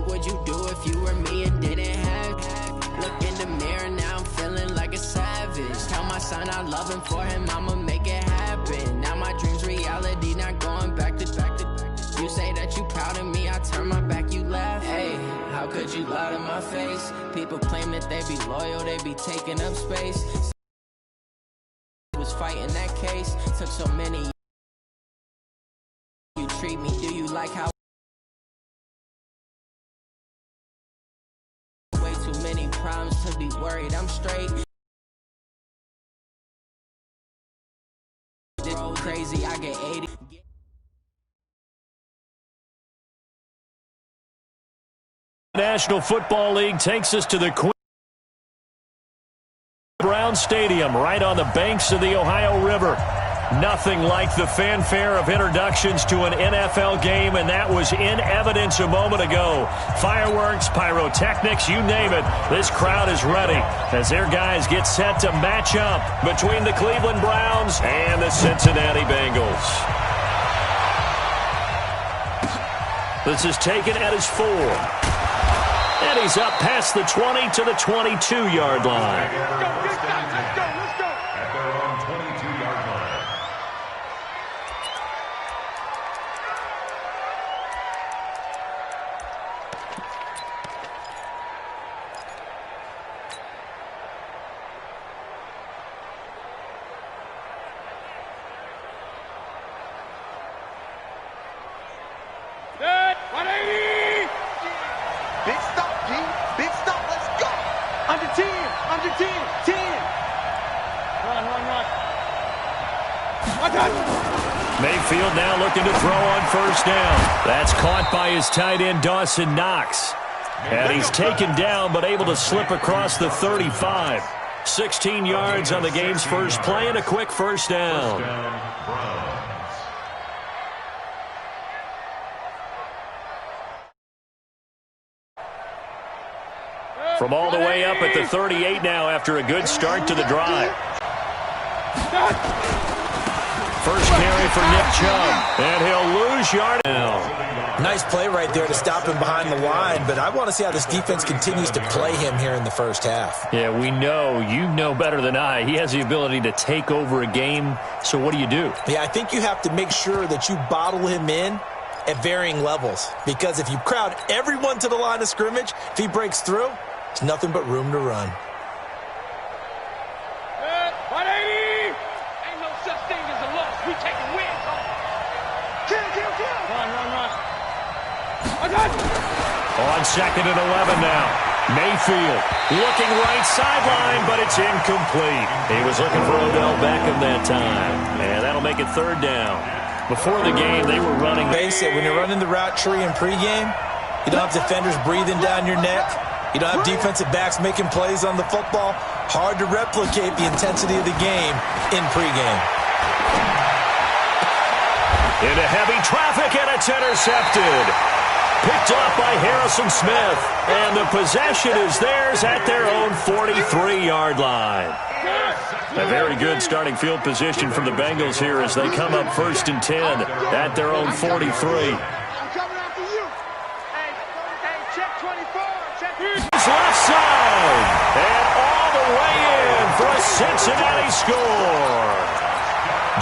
What would you do if you were me and didn't have? Look in the mirror, now I'm feeling like a savage. Tell my son I love him, for him I'ma make it happen. Now my dream's reality, not going back to. You say that you proud of me, I turn my back, you laugh. Hey, how could you lie to my face? People claim that they be loyal, they be taking up space. Was fighting that case, took so many. You treat me, do you like how? Way too many problems to be worried, I'm straight. This crazy, I get 80. National Football League takes us to the Browns Stadium, right on the banks of the Ohio River. Nothing like the fanfare of introductions to an NFL game, and that was in evidence a moment ago. Fireworks, pyrotechnics, you name it. This crowd is ready as their guys get set to match up between the Cleveland Browns and the Cincinnati Bengals. This is taken at his 4. And he's up past the 20 to the 22-yard line. Let's go. At their own 22-yard line. Good. 180. Big stop, G. Big stop. Let's go. Under 10. 10. Run. Mayfield now looking to throw on first down. That's caught by his tight end, Dawson Knox. And he's taken down, but able to slip across the 35. 16 yards on the game's first play and a quick first down. From all the way up at the 38 now after a good start to the drive. First carry for Nick Chubb, and he'll lose yard now. Nice play right there to stop him behind the line, but I want to see how this defense continues to play him here in the first half. Yeah, we know. You know better than I. He has the ability to take over a game, so what do you do? Yeah, I think you have to make sure that you bottle him in at varying levels, because if you crowd everyone to the line of scrimmage, if he breaks through, there's nothing but room to run. 180. Ain't no such thing as a loss. We taking wins home. Kill. Run. On 2nd and 11 now. Mayfield looking right sideline, but it's incomplete. He was looking for Odell Beckham that time, and that'll make it 3rd down. Before the game, they were running. Base it. When you're running the route tree in pregame, you don't have defenders breathing down your neck. You don't have defensive backs making plays on the football. Hard to replicate the intensity of the game in pregame. Into heavy traffic, and it's intercepted. Picked off by Harrison Smith. And the possession is theirs at their own 43-yard line. A very good starting field position from the Bengals here as they come up 1st and 10 at their own 43. Left side, and all the way in for a Cincinnati score.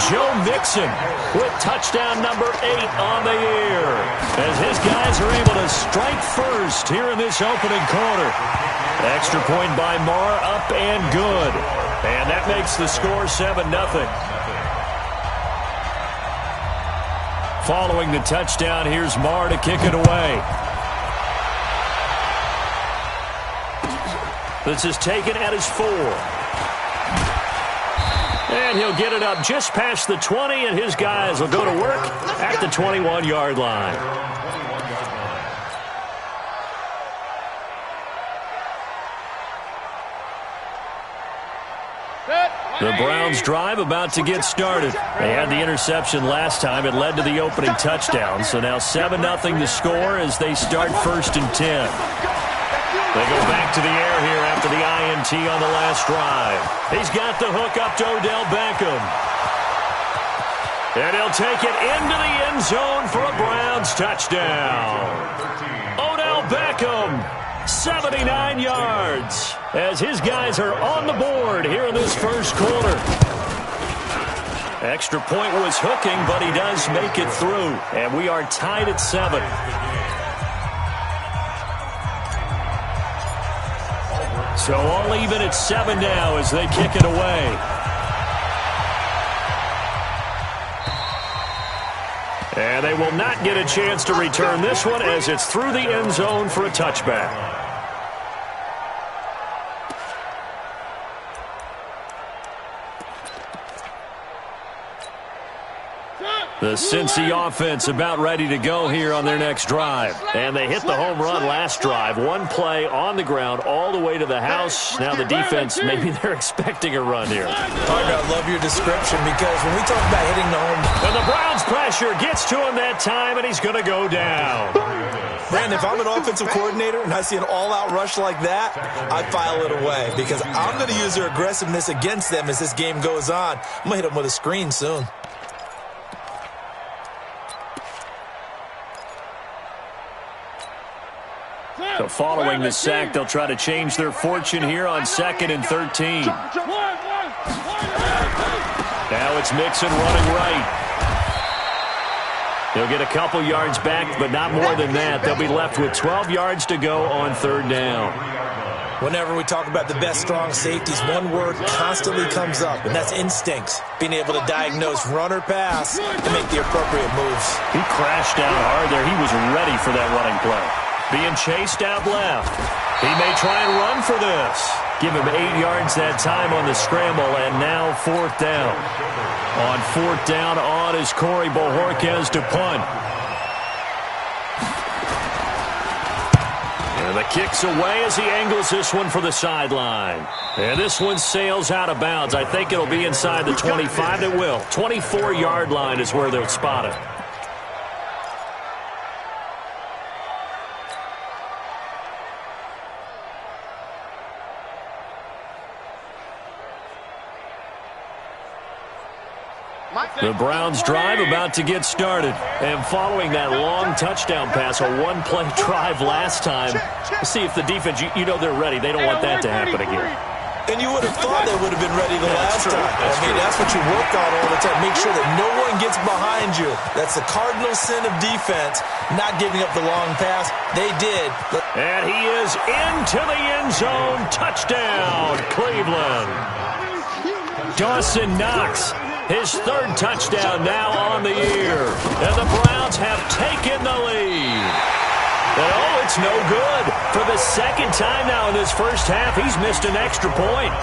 Joe Mixon with touchdown number 8 on the year, as his guys are able to strike first here in this opening quarter. Extra point by Marr, up and good, and that makes the score 7-0. Following the touchdown, here's Marr to kick it away. This is taken at his 4. And he'll get it up just past the 20, and his guys will go to work at the 21-yard line. The Browns drive about to get started. They had the interception last time. It led to the opening touchdown. So now 7-0 the score as they start 1st and 10. They go back to the air here after the INT on the last drive. He's got the hook up to Odell Beckham. And he'll take it into the end zone for a Browns touchdown. Odell Beckham, 79 yards, as his guys are on the board here in this first quarter. Extra point was hooking, but he does make it through. And we are tied at 7. So all even at 7 now as they kick it away. And they will not get a chance to return this one as it's through the end zone for a touchback. The Cincy offense about ready to go here on their next drive. And they hit the home run last drive. One play on the ground all the way to the house. Now the defense, maybe they're expecting a run here. Partner, I love your description because when we talk about hitting the home... And the Browns pressure gets to him that time, and he's going to go down. Brandon, if I'm an offensive coordinator and I see an all-out rush like that, I file it away because I'm going to use their aggressiveness against them as this game goes on. I'm going to hit them with a screen soon. So following the sack, they'll try to change their fortune here on 2nd and 13. Now it's Mixon running right. He'll get a couple yards back, but not more than that. They'll be left with 12 yards to go on 3rd down. Whenever we talk about the best strong safeties, one word constantly comes up, and that's instincts. Being able to diagnose run or pass and make the appropriate moves. He crashed down hard there. He was ready for that running play. Being chased out left. He may try and run for this. Give him 8 yards that time on the scramble, and now 4th down. On 4th down, on is Corey Bojorquez to punt. And the kick's away as he angles this one for the sideline. And this one sails out of bounds. I think it'll be inside the 25. It will. 24-yard line is where they'll spot it. The Browns drive about to get started. And following that long touchdown pass, a one-play drive last time, see if the defense, you know they're ready. They don't want that to happen again. And you would have thought they would have been ready the last time. That's what you work on all the time. Make sure that no one gets behind you. That's the cardinal sin of defense, not giving up the long pass. They did. And he is into the end zone. Touchdown, Cleveland. Dawson Knox. His 3rd touchdown now on the year. And the Browns have taken the lead. And oh, it's no good. For the 2nd time now in this first half, he's missed an extra point.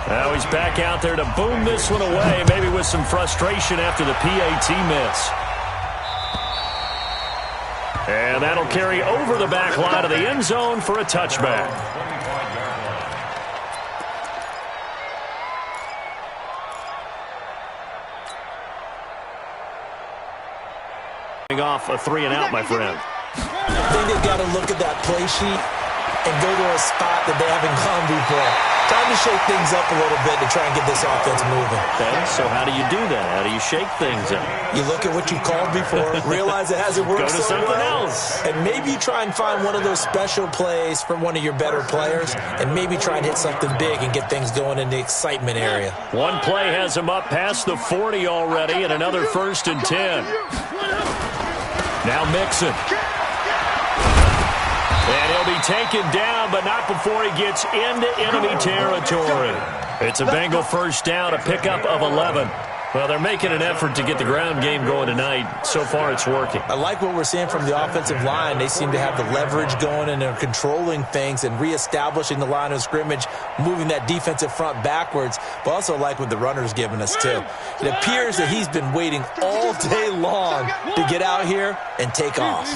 Now he's back out there to boom this one away, maybe with some frustration after the PAT miss. And that'll carry over the back line of the end zone for a touchback. Off a 3-and-out, my friend. I think they've got to look at that play sheet and go to a spot that they haven't gone before. Time to shake things up a little bit to try and get this offense moving. Okay, so how do you do that? How do you shake things up? You look at what you called before, realize it hasn't worked so well. Go to something else. And maybe try and find one of those special plays from one of your better players, and maybe try and hit something big and get things going in the excitement area. One play has him up past the 40 already, and another 1st and 10. Now Mixon. And he'll be taken down, but not before he gets into enemy territory. It's a Bengal 1st down, a pickup of 11. Well, they're making an effort to get the ground game going tonight. So far, it's working. I like what we're seeing from the offensive line. They seem to have the leverage going, and they're controlling things and reestablishing the line of scrimmage, moving that defensive front backwards, but also like what the runner's giving us, too. It appears that he's been waiting all day long to get out here and take off.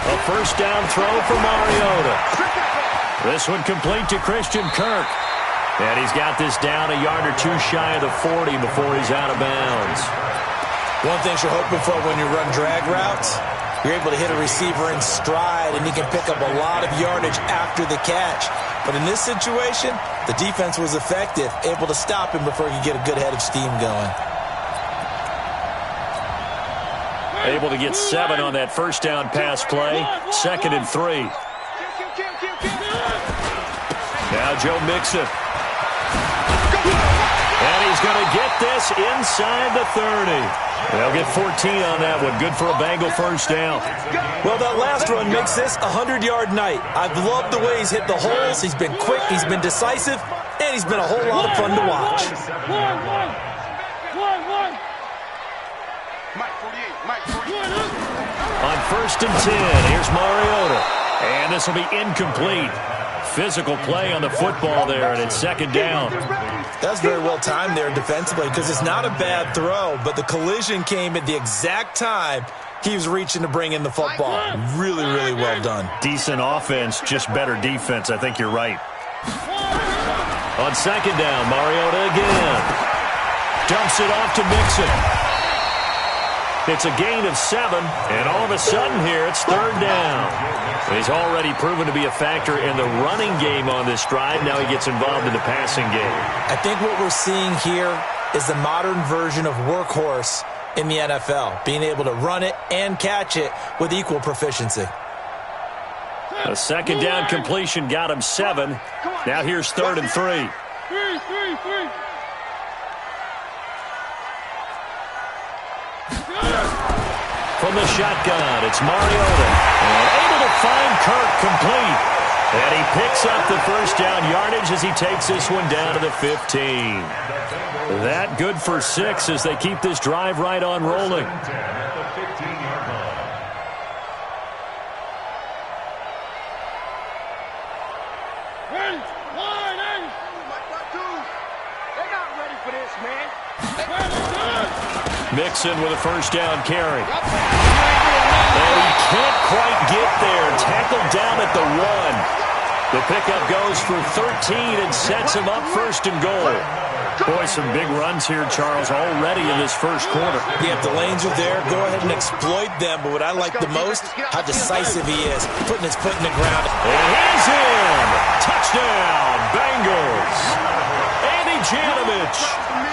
A 1st down throw for Mariota. This one complete to Christian Kirk. And he's got this down a yard or 2 shy of the 40 before he's out of bounds. One thing you're hoping for when you run drag routes, you're able to hit a receiver in stride, and he can pick up a lot of yardage after the catch. But in this situation, the defense was effective, able to stop him before he could get a good head of steam going. Able to get 7 on that first down pass play. 2nd and 3. Now Joe Mixon. And he's going to get this inside the 30. They'll get 14 on that one. Good for a Bengal first down. Well, that last run makes this a 100-yard night. I've loved the way he's hit the holes. He's been quick, he's been decisive, and he's been a whole lot of fun to watch. On 1st and 10, here's Mariota. And this will be incomplete. Physical play on the football there, and it's 2nd down. That's very well timed there defensively because it's not a bad throw, but the collision came at the exact time he was reaching to bring in the football. Really, really well done. Decent offense, just better defense. I think you're right. On 2nd down, Mariota again. Dumps it off to Mixon. It's a gain of 7, and all of a sudden here, it's 3rd down. He's already proven to be a factor in the running game on this drive. Now he gets involved in the passing game. I think what we're seeing here is the modern version of workhorse in the NFL, being able to run it and catch it with equal proficiency. A 2nd down completion got him 7. Now here's 3rd and 3. From the shotgun, it's Mariota. And able to find Kirk complete. And he picks up the first down yardage as he takes this one down to the 15. That good for 6 as they keep this drive right on rolling. Mixon with a first down carry. And he can't quite get there. Tackled down at the 1. The pickup goes for 13 and sets him up 1st and goal. Boy, some big runs here, Charles, already in this first quarter. Yeah, if the lanes are there, go ahead and exploit them. But what I like the most, how decisive he is, putting his foot in the ground. And he's in. Touchdown, Bengals. Andy Janovich,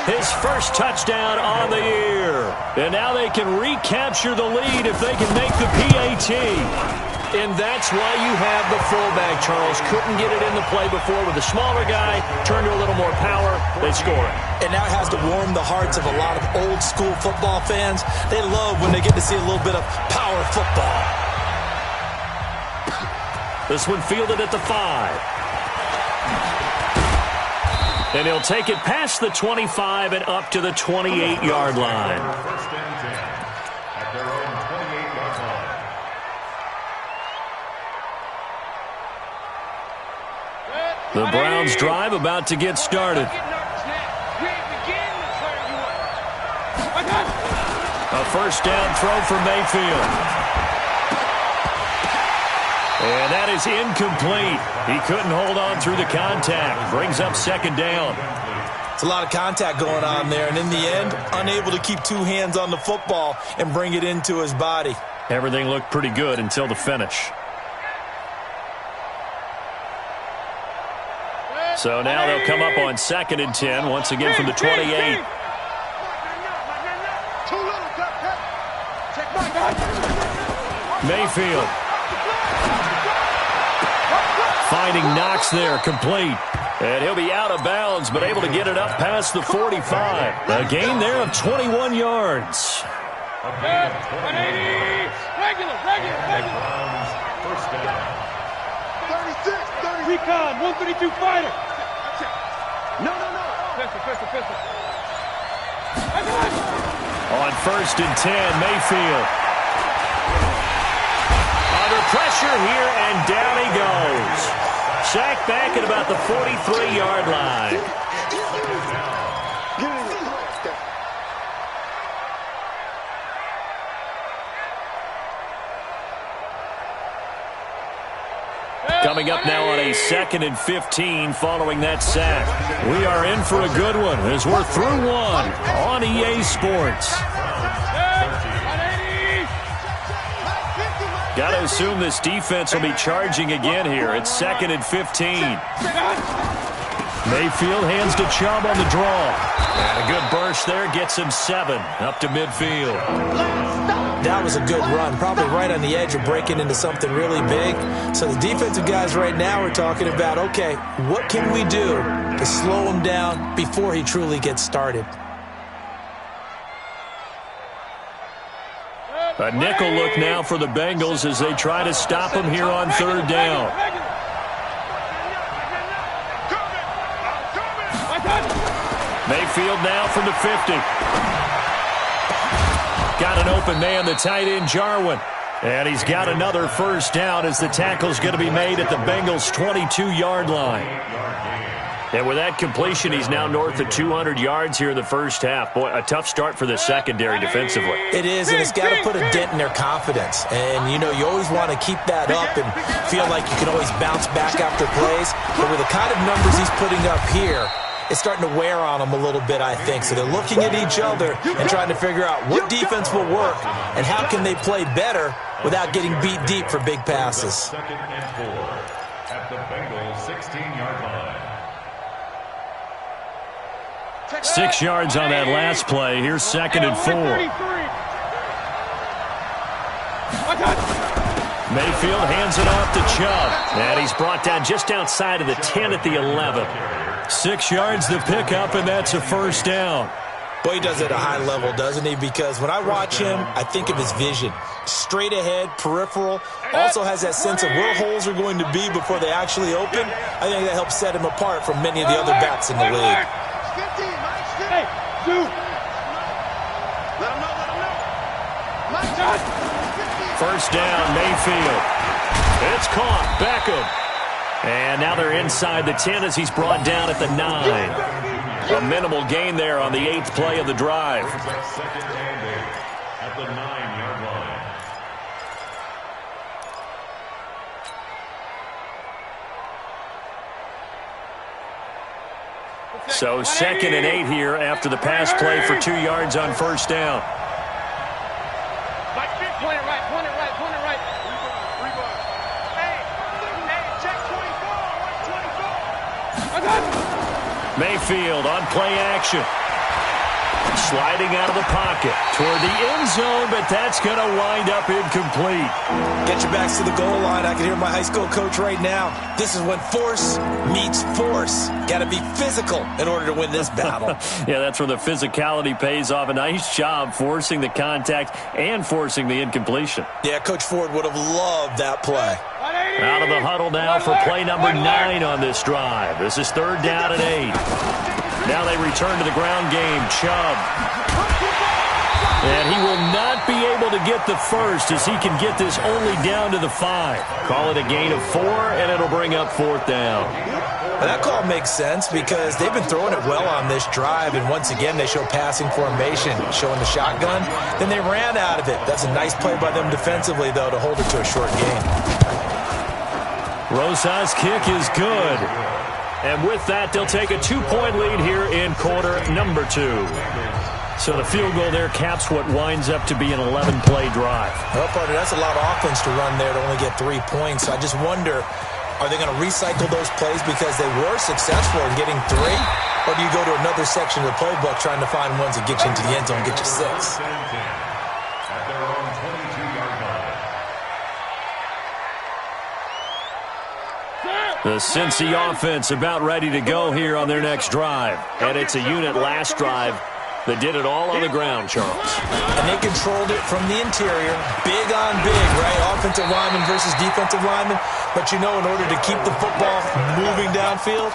his first touchdown on the year. And now they can recapture the lead if they can make the PAT. And that's why you have the fullback, Charles. Couldn't get it in the play before with a smaller guy. Turned to a little more power. They score it. And now it has to warm the hearts of a lot of old-school football fans. They love when they get to see a little bit of power football. This one fielded at the 5. And he'll take it past the 25 and up to the 28-yard line. First and 10 at their own 28-yard line. The Browns drive about to get started. A first down throw for Mayfield. And that is incomplete. He couldn't hold on through the contact. Brings up 2nd down. It's a lot of contact going on there, and in the end, unable to keep 2 hands on the football and bring it into his body. Everything looked pretty good until the finish. So now they'll come up on 2nd and 10, once again from the 28. Mayfield. Finding Knox there, complete. And he'll be out of bounds, but able to get it up past the 45. A gain there of 21 yards. First down. 36, 30. Recon, 132 fighter. No. Pistol. On 1st and 10, Mayfield. Under pressure here, and down he goes. Sacked back at about the 43-yard line. Coming up now on a 2nd and 15 following that sack. We are in for a good one as we're through one on EA Sports. Got to assume this defense will be charging again here. It's 2nd and 15. Mayfield hands to Chubb on the draw. And a good burst there gets him 7 up to midfield. That was a good run, probably right on the edge of breaking into something really big. So the defensive guys right now are talking about, okay, what can we do to slow him down before he truly gets started? A nickel look now for the Bengals as they try to stop him here on 3rd down. Mayfield now from the 50. Got an open man, the tight end, Jarwin. And he's got another 1st down as the tackle's going to be made at the Bengals' 22-yard line. And with that completion, he's now north of 200 yards here in the 1st half. Boy, a tough start for the secondary defensively. It is, and it's got to put a dent in their confidence. And, you know, you always want to keep that up and feel like you can always bounce back after plays. But with the kind of numbers he's putting up here, it's starting to wear on them a little bit, I think. So they're looking at each other and trying to figure out what defense will work and how can they play better without getting beat deep for big passes. 2nd and 4 at the Bengals' 16-yard line. 6 yards on that last play. Here's 2nd and 4. Mayfield hands it off to Chubb. And he's brought down just outside of the 10 at the 11. 6 yards the pickup, and that's a 1st down. Boy, he does it at a high level, doesn't he? Because when I watch him, I think of his vision. Straight ahead, peripheral. Also has that sense of where holes are going to be before they actually open. I think that helps set him apart from many of the other backs in the league. Hey, dude. Let him know. 1st down, Mayfield. It's caught. Beckham. And now they're inside the 10 as he's brought down at the 9. A minimal gain there on the 8th play of the drive. 2nd and 8 at the 9-yard line. So 2nd and 8 here after the pass play for 2 yards on 1st down. Point it right. Hey, check 24. Mayfield on play action. Sliding out of the pocket toward the end zone, but that's going to wind up incomplete. Get your backs to the goal line. I can hear my high school coach right now. This is when force meets force. Got to be physical in order to win this battle. Yeah, that's where the physicality pays off. A nice job forcing the contact and forcing the incompletion. Yeah, Coach Ford would have loved that play. Out of the huddle now for play number 9 on this drive. This is 3rd down and 8. Now they return to the ground game. Chubb. And he will not be able to get the first as he can get this only down to the 5. Call it a gain of 4, and it'll bring up 4th down. Well, that call makes sense because they've been throwing it well on this drive, and once again they show passing formation, showing the shotgun. Then they ran out of it. That's a nice play by them defensively, though, to hold it to a short gain. Rosa's kick is good. And with that, they'll take a 2-point lead here in quarter number 2. So the field goal there caps what winds up to be an 11-play drive. Well, partner, that's a lot of offense to run there to only get 3 points. So I just wonder, are they going to recycle those plays because they were successful in getting 3? Or do you go to another section of the playbook trying to find ones that get you into the end zone and get you 6? At their own 22-yard line. The Cincy offense about ready to go here on their next drive. And it's a unit last drive that did it all on the ground, Charles. And they controlled it from the interior. Big on big, right? Offensive lineman versus defensive lineman. But you know, in order to keep the football moving downfield,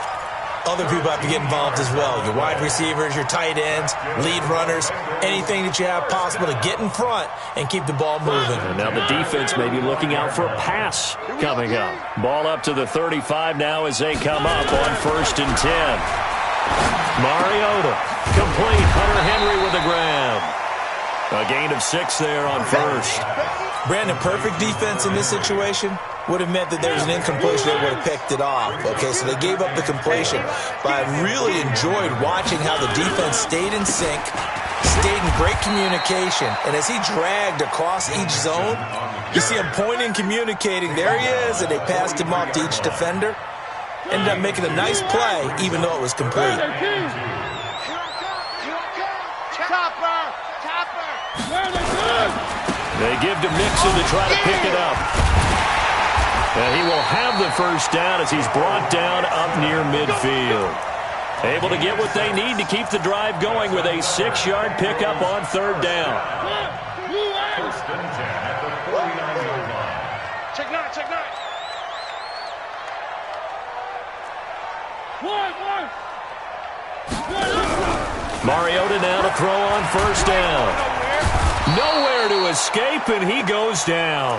other people have to get involved as well. Your wide receivers, your tight ends, lead runners, anything that you have possible to get in front and keep the ball moving. And now the defense may be looking out for a pass coming up. Ball up to the 35 now as they come up on 1st and 10. Mariota, complete. Hunter Henry with the grab. A gain of 6 there on 1st. Brandon, perfect defense in this situation would have meant that there was an incompletion. They would have picked it off. Okay, so they gave up the completion. But I really enjoyed watching how the defense stayed in sync, stayed in great communication. And as he dragged across each zone, you see him pointing, communicating. There he is, and they passed him off to each defender. ended up making a nice play, even though it was complete. They give to Mixon to try to pick it up. And he will have the first down as he's brought down up near midfield. Able to get what they need to keep the drive going with a 6-yard pickup on third down. First and 10 at the 49-yard line. Check nine, check nine. Mariota now to throw on first down. Nowhere to escape, and he goes down.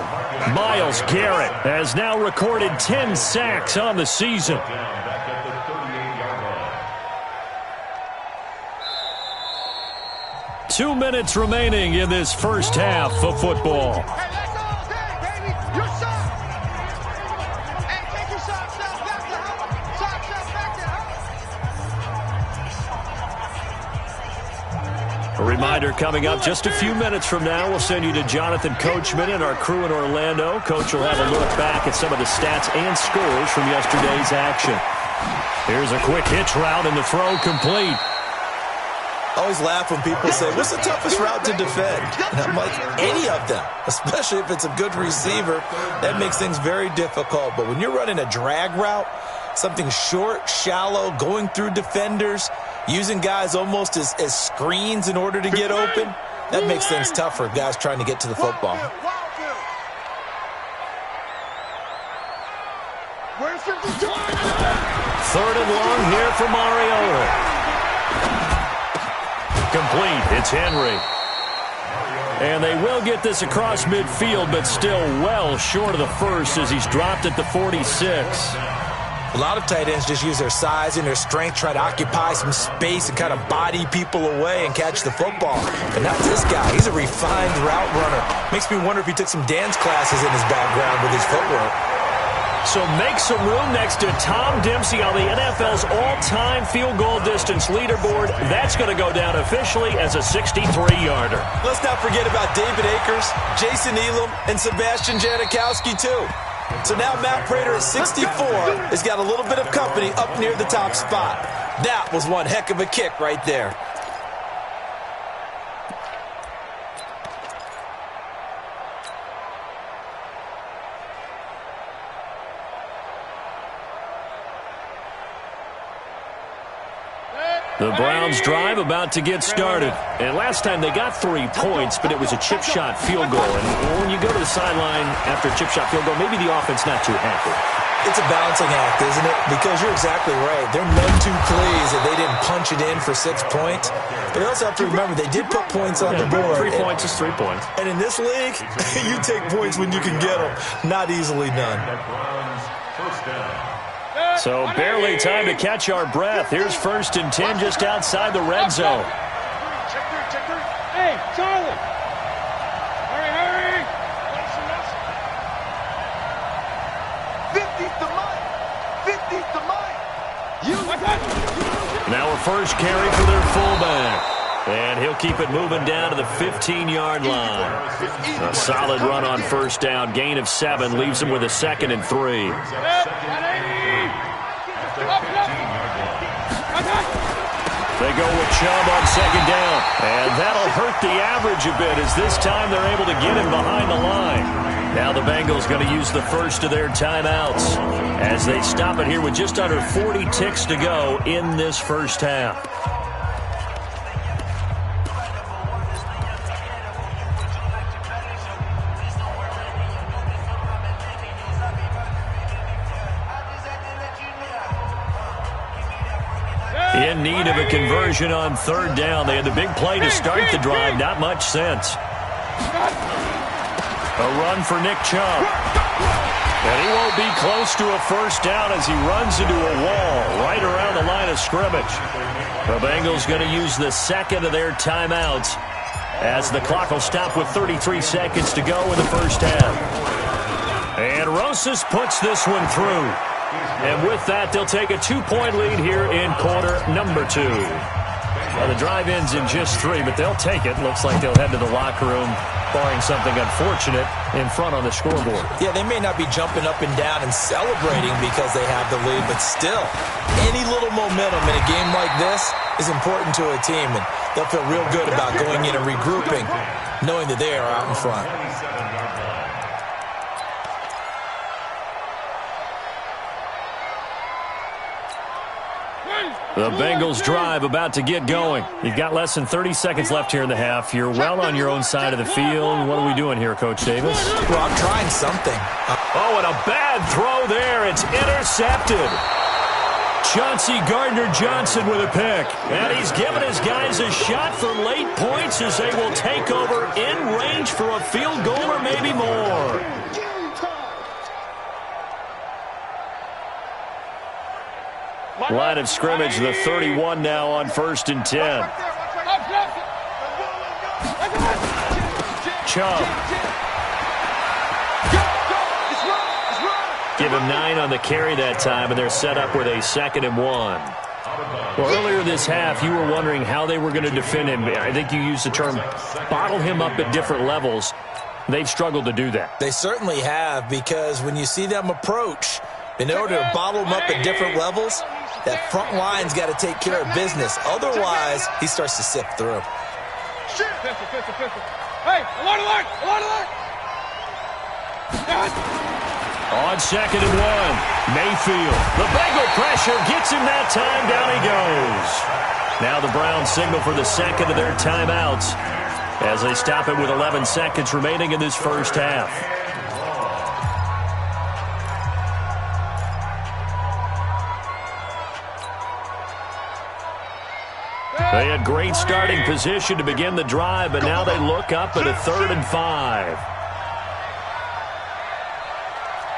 Myles Garrett has now recorded 10 sacks on the season. Back at the 38-yard line. 2 minutes remaining in this first half of football. Hey, that's all day, baby. Your shot. Hey, take your shot, shot back to home. Shot back to home. A reminder coming up just a few minutes from now. We'll send you to Jonathan Coachman and our crew in Orlando. Coach will have a look back at some of the stats and scores from yesterday's action. Here's a quick hitch route and the throw complete. I always laugh when people say, what's the toughest route to defend? And I'm like, any of them, especially if it's a good receiver. That makes things very difficult. But when you're running a drag route, something short, shallow, going through defenders, using guys almost as screens in order to get open, that makes things tough for guys trying to get to the football. Third and long here for Mariota. Complete. It's Henry. And they will get this across midfield, but still well short of the first as he's dropped at the 46. A lot of tight ends just use their size and their strength, try to occupy some space and kind of body people away and catch the football. But not this guy. He's a refined route runner. Makes me wonder if he took some dance classes in his background with his footwork. So make some room next to Tom Dempsey on the NFL's all-time field goal distance leaderboard. That's going to go down officially as a 63-yarder. Let's not forget about David Akers, Jason Elam, and Sebastian Janikowski, too. So now Matt Prater at 64 has got a little bit of company up near the top spot. That was one heck of a kick right there. The Browns drive about to get started. And last time they got 3 points, but it was a chip shot field goal. And when you go to the sideline after a chip shot field goal, maybe the offense not too happy. It's a balancing act, isn't it? Because you're exactly right. They're none too pleased that they didn't punch it in for 6 points. But they also have to remember they did put points on the board. 3 points is 3 points. And in this league, you take points when you can get them. Not easily done. First down. So barely time to catch our breath. Here's first and 10 just outside the red zone. Check three. Hey, Charlie. Hurry. 50's the mic. 50's the mic. Now a first carry for their fullback. And he'll keep it moving down to the 15-yard line. A solid run on first down. Gain of 7 leaves him with a 2nd and 3. They go with Chubb on 2nd down. And that'll hurt the average a bit as this time they're able to get him behind the line. Now the Bengals going to use the first of their timeouts as they stop it here with just under 40 ticks to go in this first half. In need of a conversion on third down. They had the big play to start the drive. Not much sense. A run for Nick Chubb. And he won't be close to a first down as he runs into a wall right around the line of scrimmage. The Bengals going to use the second of their timeouts as the clock will stop with 33 seconds to go in the first half. And Rosas puts this one through. And with that, they'll take a 2-point lead here in quarter number 2. The drive ends in just 3, but they'll take it. Looks like they'll head to the locker room, barring something unfortunate, in front on the scoreboard. Yeah, they may not be jumping up and down and celebrating because they have the lead, but still, any little momentum in a game like this is important to a team, and they'll feel real good about going in and regrouping, knowing that they are out in front. The Bengals drive about to get going. You've got less than 30 seconds left here in the half. You're well on your own side of the field. What are we doing here, Coach Davis? Well, I'm trying something. Oh, and a bad throw there. It's intercepted. Chauncey Gardner-Johnson with a pick. And he's giving his guys a shot for late points as they will take over in range for a field goal or maybe more. Line of scrimmage, the 31 now on 1st and 10. Chubb. Give him 9 on the carry that time, and they're set up with a 2nd and 1. Well, earlier this half, you were wondering how they were going to defend him. I think you used the term bottle him up at different levels. They've struggled to do that. They certainly have, because when you see them approach, in order to bottle them up at different levels, that front line's got to take care of business. Otherwise, he starts to sift through. Hey, alert, alert, alert, alert! On 2nd and 1, Mayfield. The Bengal pressure gets him that time. Down he goes. Now the Browns signal for the 2nd of their timeouts as they stop it with 11 seconds remaining in this first half. They had great starting position to begin the drive, but now they look up at a 3rd and 5.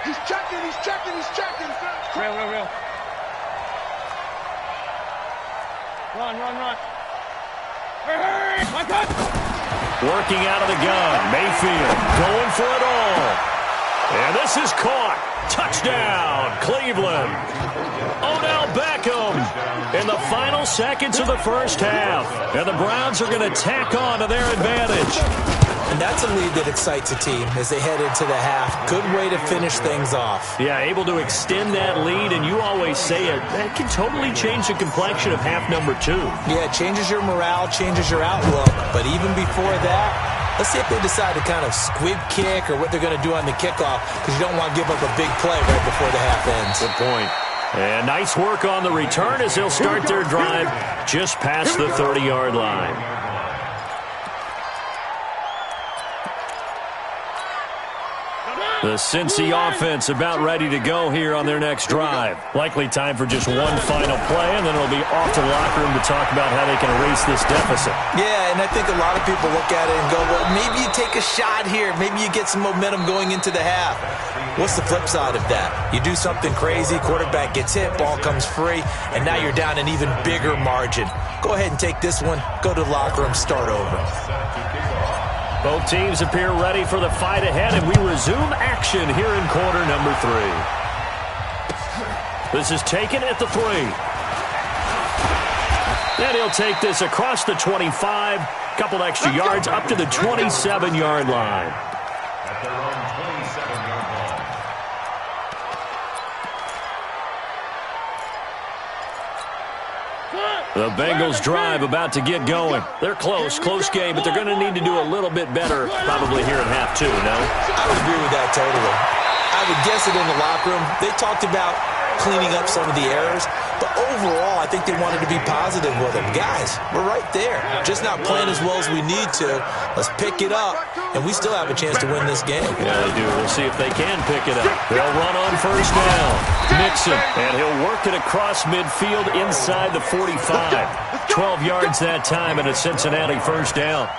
He's checking, he's checking, he's checking. Real, real, real. Run, run, run. Hey, my God! Working out of the gun. Mayfield going for it all. And this is caught. Touchdown, Cleveland. Odell Beckham in the final seconds of the first half. And the Browns are going to tack on to their advantage. And that's a lead that excites a team as they head into the half. Good way to finish things off. Yeah, able to extend that lead, and you always say it, that can totally change the complexion of half number 2. Yeah, it changes your morale, changes your outlook. But even before that, let's see if they decide to kind of squib kick or what they're going to do on the kickoff, because you don't want to give up a big play right before the half ends. Good point. And nice work on the return as they'll start their drive just past the 30-yard line. The Cincy offense about ready to go here on their next drive. Likely time for just one final play, and then it'll be off to the locker room to talk about how they can erase this deficit. Yeah, and I think a lot of people look at it and go, well, maybe you take a shot here. Maybe you get some momentum going into the half. What's the flip side of that? You do something crazy, quarterback gets hit, ball comes free, and now you're down an even bigger margin. Go ahead and take this one, go to the locker room, start over. Both teams appear ready for the fight ahead, and we resume action here in quarter number 3. This is taken at the 3. And he'll take this across the 25, couple extra yards up to the 27-yard line. At their own 27-yard line. The Bengals drive about to get going. They're close game, but they're going to need to do a little bit better probably here in half 2, no? I would agree with that totally. I would guess it in the locker room. They talked about cleaning up some of the errors, but overall, I think they wanted to be positive with them. Guys, we're right there. Just not playing as well as we need to. Let's pick it up, and we still have a chance to win this game. Yeah, they do. We'll see if they can pick it up. They'll run on first down. Mixon, and he'll work it across midfield inside the 45. 12 yards that time, and a Cincinnati first down.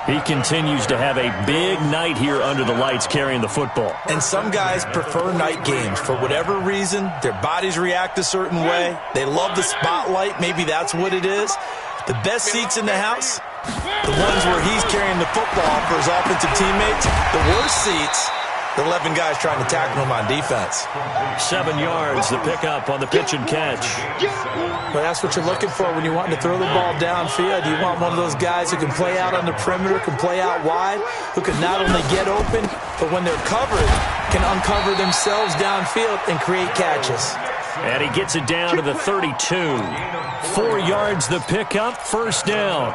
He continues to have a big night here under the lights carrying the football. And some guys prefer night games. For whatever reason, their bodies react a certain way. They love the spotlight. Maybe that's what it is. The best seats in the house, the ones where he's carrying the football for his offensive teammates. The worst seats, The 11 guys trying to tackle him on defense. 7 yards, the pickup on the pitch and catch. Well, that's what you're looking for when you want to throw the ball downfield. You want one of those guys who can play out on the perimeter, can play out wide, who can not only get open, but when they're covered, can uncover themselves downfield and create catches. And he gets it down to the 32. 4 yards the pickup, first down.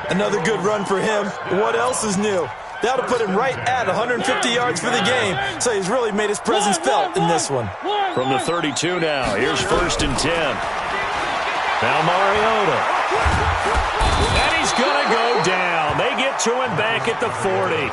Another good run for him. What else is new? That'll put him right at 150 yards for the game, so he's really made his presence felt in this one. From the 32 now, here's 1st and 10. Now Mariota. And he's going to go down. They get to him back at the 40.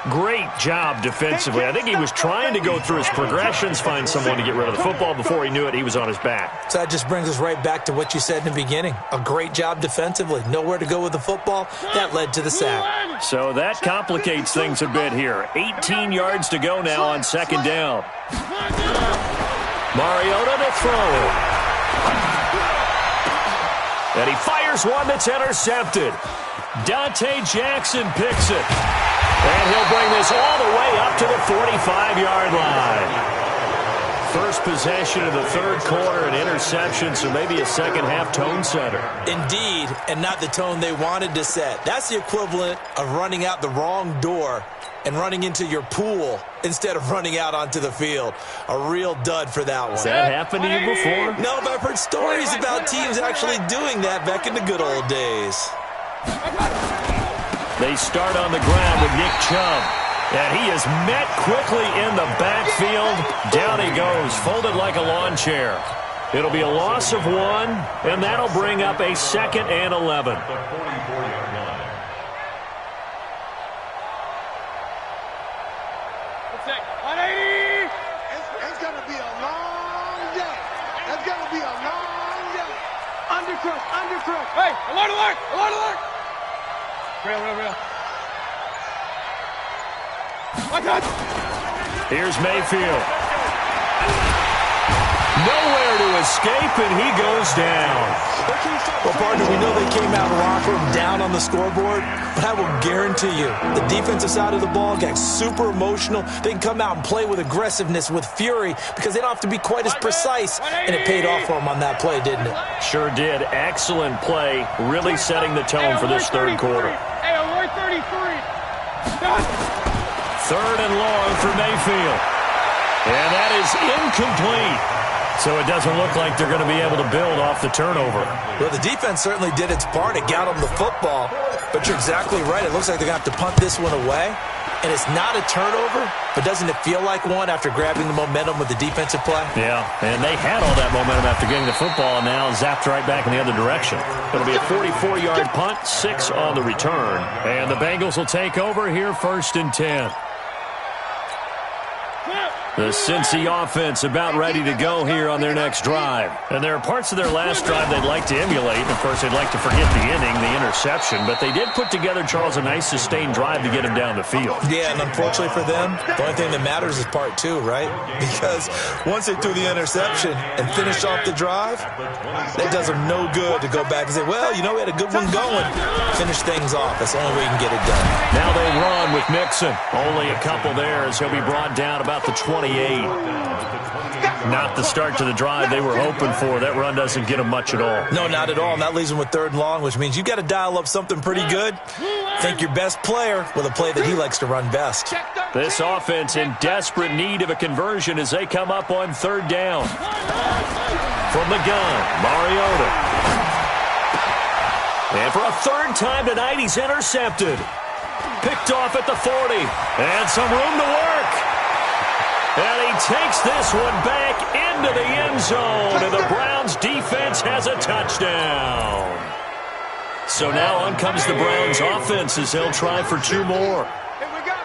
Great job defensively. I think he was trying to go through his progressions, find someone to get rid of the football. Before he knew it, he was on his back. So that just brings us right back to what you said in the beginning. A great job defensively. Nowhere to go with the football. That led to the sack. So that complicates things a bit here. 18 yards to go now on 2nd down. Mariota to throw. And he fires one that's intercepted. Dante Jackson picks it. And he'll bring this all the way up to the 45-yard line. First possession of the 3rd quarter, an interception, so maybe a second-half tone setter. Indeed, and not the tone they wanted to set. That's the equivalent of running out the wrong door and running into your pool instead of running out onto the field. A real dud for that one. Has that happened to you before? No, but I've heard stories about teams actually doing that back in the good old days. They start on the ground with Nick Chubb. And he is met quickly in the backfield. Down he goes, folded like a lawn chair. It'll be a loss of 1, and that'll bring up a 2nd and 11. It's going to be a long day. It's going to be a long day. Undercrook. Hey, alert! Real. My God! Here's Mayfield. Nowhere to escape, and he goes down. Well, partner, we know they came out of the locker room down on the scoreboard, but I will guarantee you the defensive side of the ball got super emotional. They can come out and play with aggressiveness, with fury, because they don't have to be quite as precise, and it paid off for them on that play, didn't it? Sure did. Excellent play, really setting the tone for this 3rd quarter. Hey, alert 33. 3rd and long for Mayfield. And that is incomplete. So it doesn't look like they're going to be able to build off the turnover. Well, the defense certainly did its part. It got them the football. But you're exactly right. It looks like they're going to have to punt this one away. And it's not a turnover, but doesn't it feel like one after grabbing the momentum with the defensive play? Yeah, and they had all that momentum after getting the football and now zapped right back in the other direction. It'll be a 44-yard punt, 6 on the return. And the Bengals will take over here, 1st and 10. The Cincy offense about ready to go here on their next drive. And there are parts of their last drive they'd like to emulate. And, of course, they'd like to forget the inning, the interception. But they did put together, Charles, a nice sustained drive to get him down the field. Yeah, and unfortunately for them, the only thing that matters is part 2, right? Because once they threw the interception and finished off the drive, that does them no good to go back and say, well, you know, we had a good one going. Finish things off. That's the only way you can get it done. Now they run with Mixon. Only a couple there as he'll be brought down about the 28. Not the start to the drive they were hoping for. That run doesn't get them much at all. No, not at all. And that leaves them with 3rd and long, which means you got to dial up something pretty good. Think your best player with a play that he likes to run best. This offense in desperate need of a conversion as they come up on 3rd down. From the gun, Mariota. And for a 3rd time tonight, he's intercepted. Picked off at the 40. And some room to work. And he takes this one back into the end zone, and the Browns defense has a touchdown. So now on comes the Browns offense as they'll try for 2 more. Here we go.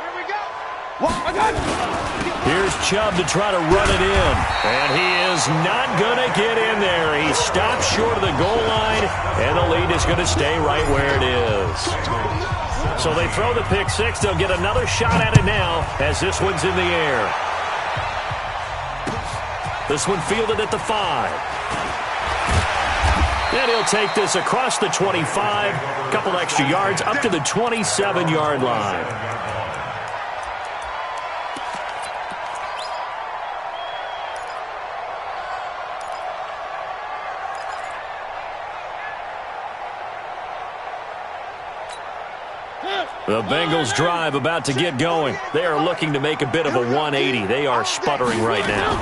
Here's Chubb to try to run it in, and he is not going to get in there. He stops short of the goal line, and the lead is going to stay right where it is. So they throw the pick 6. They'll get another shot at it now as this one's in the air. This one fielded at the 5. And he'll take this across the 25. A couple extra yards up to the 27-yard line. The Bengals drive about to get going. They are looking to make a bit of a 180. They are sputtering right now.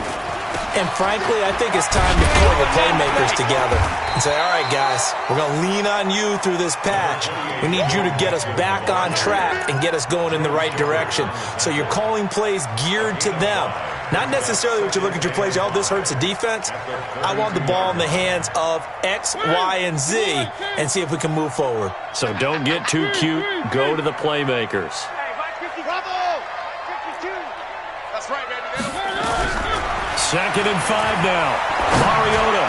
And frankly, I think it's time to pull the playmakers together and say, all right, guys, we're going to lean on you through this patch. We need you to get us back on track and get us going in the right direction. So you're calling plays geared to them. Not necessarily what you look at your plays, oh, this hurts the defense. I want the ball in the hands of X, Y, and Z and see if we can move forward. So don't get too cute. Go to the playmakers. Bravo! 52. That's right, baby. 2nd and 5 now. Mariota.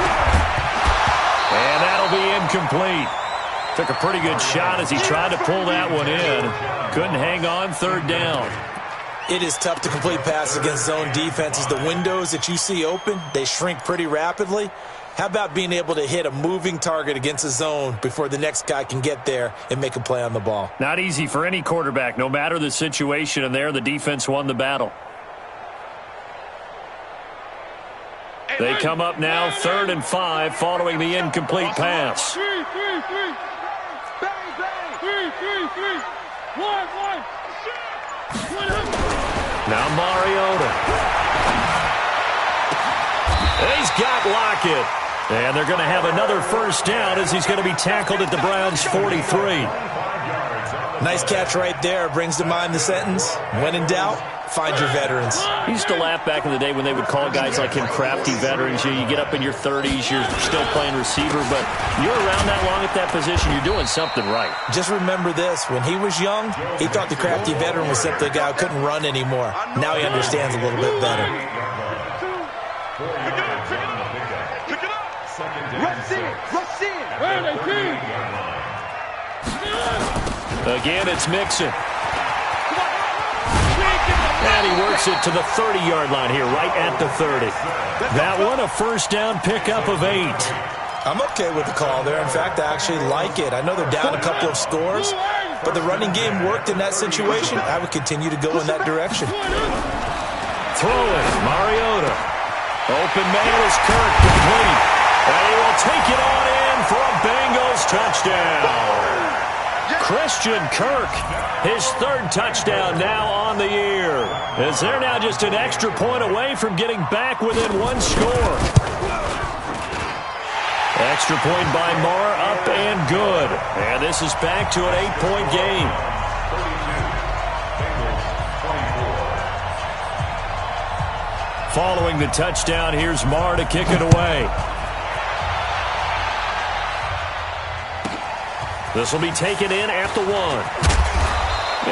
And that'll be incomplete. Took a pretty good shot as he tried to pull that one in. Couldn't hang on 3rd down. It is tough to complete passes against zone defenses. The windows that you see open, they shrink pretty rapidly. How about being able to hit a moving target against a zone before the next guy can get there and make a play on the ball? Not easy for any quarterback, no matter the situation, and there the defense won the battle. They come up now 3rd and 5 following the incomplete pass. 3. 1. Now Mariota. He's got Lockett. And they're going to have another 1st down as he's going to be tackled at the Browns' 43. Nice catch right there. Brings to mind the sentence, when in doubt, find your veterans. I used to laugh back in the day when they would call guys like him crafty veterans. You get up in your 30s, you're still playing receiver, but you're around that long at that position, you're doing something right. Just remember this. When he was young, he thought the crafty veteran was simply a guy who couldn't run anymore. Now he understands a little bit better. Again, it's Mixon. And he works it to the 30-yard line here, right at the 30. That one, a 1st down pickup of 8. I'm okay with the call there. In fact, I actually like it. I know they're down a couple of scores, but the running game worked in that situation. I would continue to go in that direction. Throwing, Mariota. Open man is Kirk, complete. And he will take it on in for a Bengals touchdown. Christian Kirk, his 3rd touchdown now on the year. As they're now just an extra point away from getting back within 1 score. Extra point by Marr, up and good. And this is back to an 8-point game. Following the touchdown, here's Marr to kick it away. This will be taken in at the 1.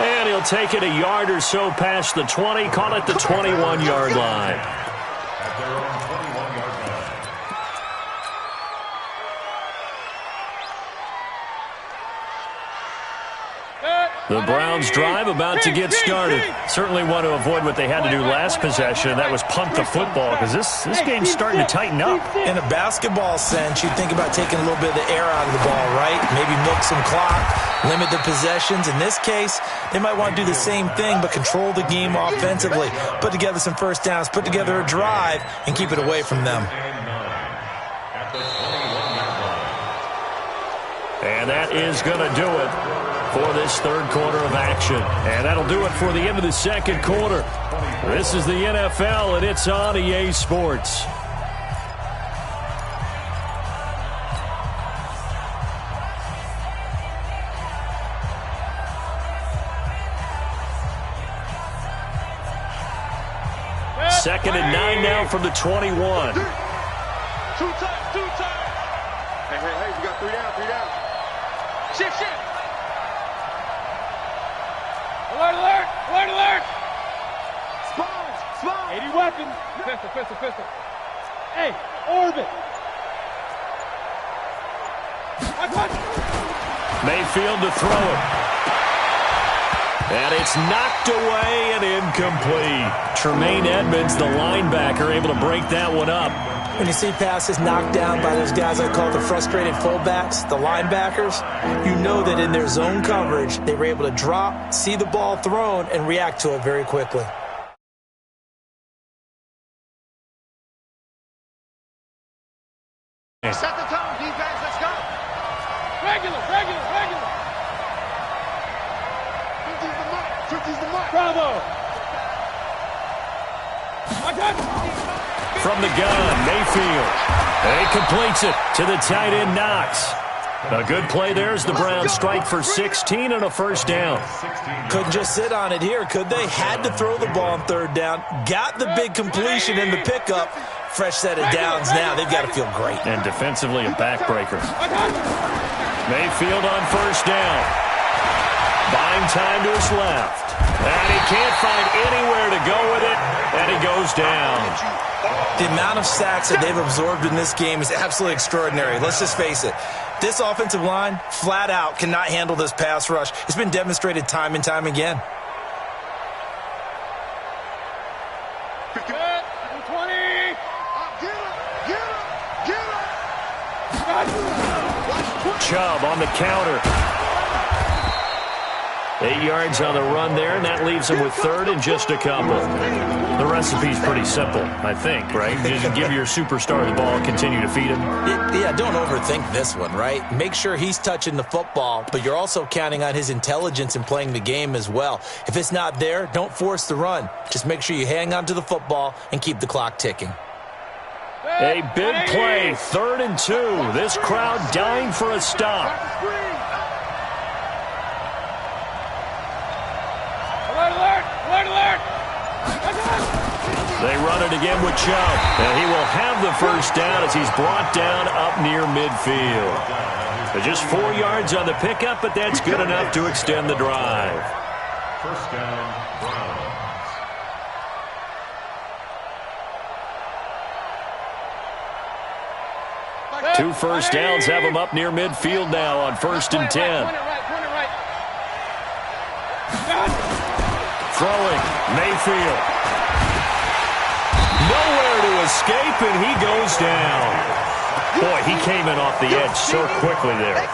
And he'll take it a yard or so past the 20, call it the 21-yard line. The Browns drive about to get started. Certainly want to avoid what they had to do last possession. That was punt the football, because this game's starting to tighten up. In a basketball sense, you think about taking a little bit of the air out of the ball, right? Maybe milk some clock, limit the possessions. In this case, they might want to do the same thing, but control the game offensively. Put together some 1st downs, put together a drive, and keep it away from them. And that is going to do it for this 3rd quarter of action. And that'll do it for the end of the 2nd quarter. This is the NFL, and it's on EA Sports. Second and 9 now from the 21. Two times. Hey, we got 3 down. Shift. Alert! Spawn! 80 weapons. Pistol. Hey, orbit. Mayfield to throw it. And it's knocked away and incomplete. Tremaine Edmonds, the linebacker, able to break that one up. When you see passes knocked down by those guys I call the frustrated fullbacks, the linebackers, you know that in their zone coverage, they were able to drop, see the ball thrown, and react to it very quickly. Set the tone, defense. Let's go. Regular. empties the mark. Bravo. From the gun, Mayfield. And he completes it to the tight end, Knox. A good play there as the Browns strike for 16 and a first down. Couldn't just sit on it here, could they? Had to throw the ball on third down. Got the big completion in the pickup. Fresh set of downs now. They've got to feel great. And defensively, a backbreaker. Mayfield on first down. Buying time to his left. And he can't find anywhere to go with it. And he goes down. The amount of sacks that they've absorbed in this game is absolutely extraordinary. Let's just face it. This offensive line, flat out, cannot handle this pass rush. It's been demonstrated time and time again. 20. Chubb on the counter. 8 yards on the run there, and that leaves him with third and just a couple. The recipe's pretty simple, I think, right? Just give your superstar the ball, continue to feed him. Yeah, don't overthink this one, right? Make sure he's touching the football, but you're also counting on his intelligence in playing the game as well. If it's not there, don't force the run. Just make sure you hang on to the football and keep the clock ticking. A big play, 3rd and 2. This crowd dying for a stop. They run it again with Chubb, and he will have the first down as he's brought down up near midfield. Just 4 yards on the pickup, but that's good enough to extend the drive. First down, Browns. 2 first downs have him up near midfield now on 1st and 10. Throwing, Mayfield. Nowhere to escape, and he goes down. Boy, he came in off the edge so quickly there.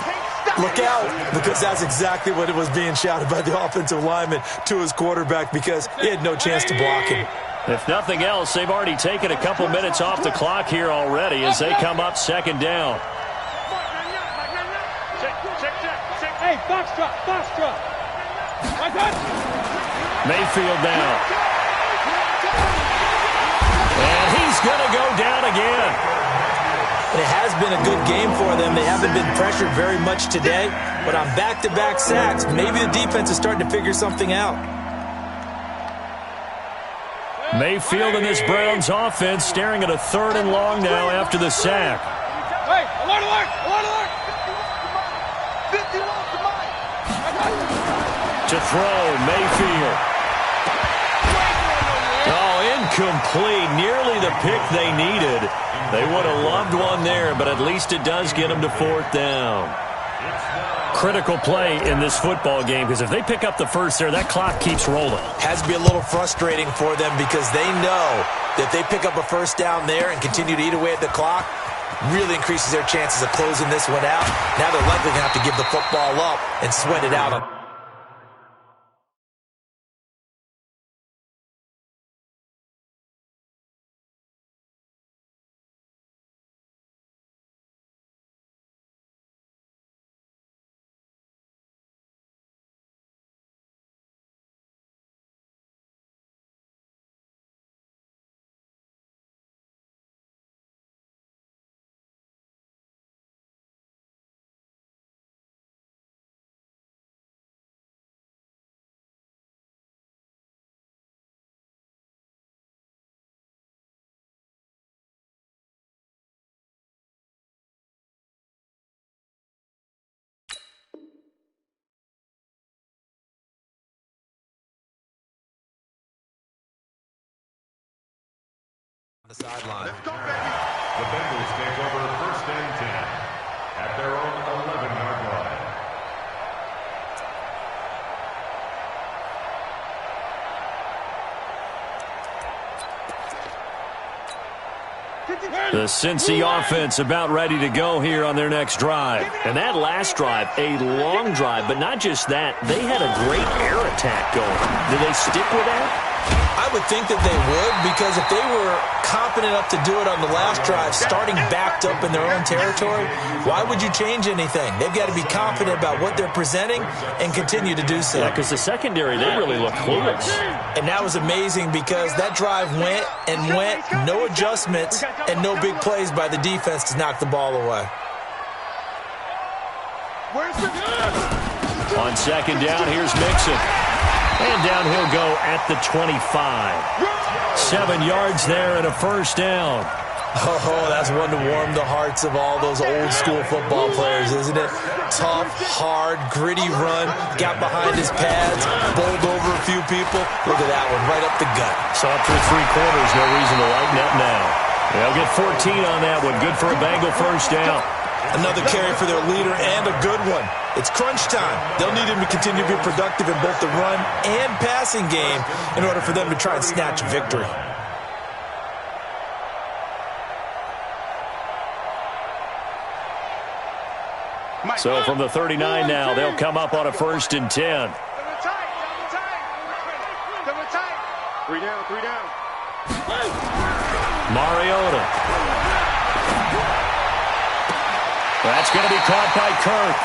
Look out, because that's exactly what it was being shouted by the offensive lineman to his quarterback, because he had no chance to block him. If nothing else, they've already taken a couple minutes off the clock here already as they come up 2nd down. Hey, box drop. Mayfield now. And he's going to go down again. It has been a good game for them. They haven't been pressured very much today, but on back-to-back sacks, maybe the defense is starting to figure something out. Mayfield and this Browns offense staring at a 3rd and long now after the sack. Hey, alert! 50 To throw, Mayfield. Oh, incomplete. Nearly the pick they needed. They would have loved one there, but at least it does get them to 4th down. Critical play in this football game, because if they pick up the first there, that clock keeps rolling. Has to be a little frustrating for them because they know that if they pick up a first down there and continue to eat away at the clock, really increases their chances of closing this one out. Now they're likely going to have to give the football up and sweat it out. The sideline. Let's go, baby. The Bengals take over 1st and 10 at their own 11-yard line. The Cincy offense about ready to go here on their next drive. And that last drive, a long drive, but not just that. They had a great air attack going. Did they stick with that? I would think that they would, because if they were confident enough to do it on the last drive, starting backed up in their own territory, why would you change anything? They've got to be confident about what they're presenting and continue to do so. Yeah, because the secondary, they really look clueless. And that was amazing because that drive went and went, no adjustments, and no big plays by the defense to knock the ball away. On second down, here's Mixon. And down he'll go at the 25. 7 yards there and a first down. Oh, that's one to warm the hearts of all those old-school football players, isn't it? Tough, hard, gritty run, got behind his pads, bowled over a few people. Look at that one, right up the gut. So up through 3 quarters, no reason to lighten up now. They'll get 14 on that one. Good for a Bengal first down. Another carry for their leader and a good one. It's crunch time. They'll need him to continue to be productive in both the run and passing game in order for them to try and snatch a victory. So from the 39 now, they'll come up on a 1st and 10. Three down. Mariota. That's going to be caught by Kirk.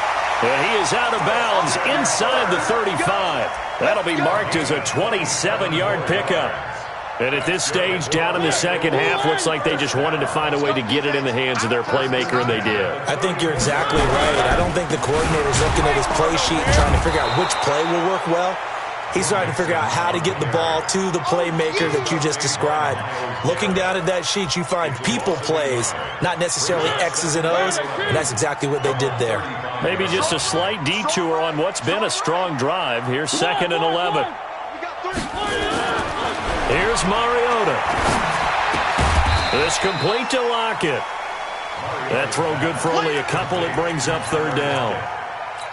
And he is out of bounds inside the 35. That'll be marked as a 27-yard pickup. And at this stage, down in the second half, looks like they just wanted to find a way to get it in the hands of their playmaker, and they did. I think you're exactly right. I don't think the coordinator's looking at his play sheet and trying to figure out which play will work well. He's trying to figure out how to get the ball to the playmaker that you just described. Looking down at that sheet, you find people plays, not necessarily X's and O's, and that's exactly what they did there. Maybe just a slight detour on what's been a strong drive. Here's 2nd and 11. Here's Mariota. It's complete to Lockett. That throw good for only a couple. It brings up 3rd down.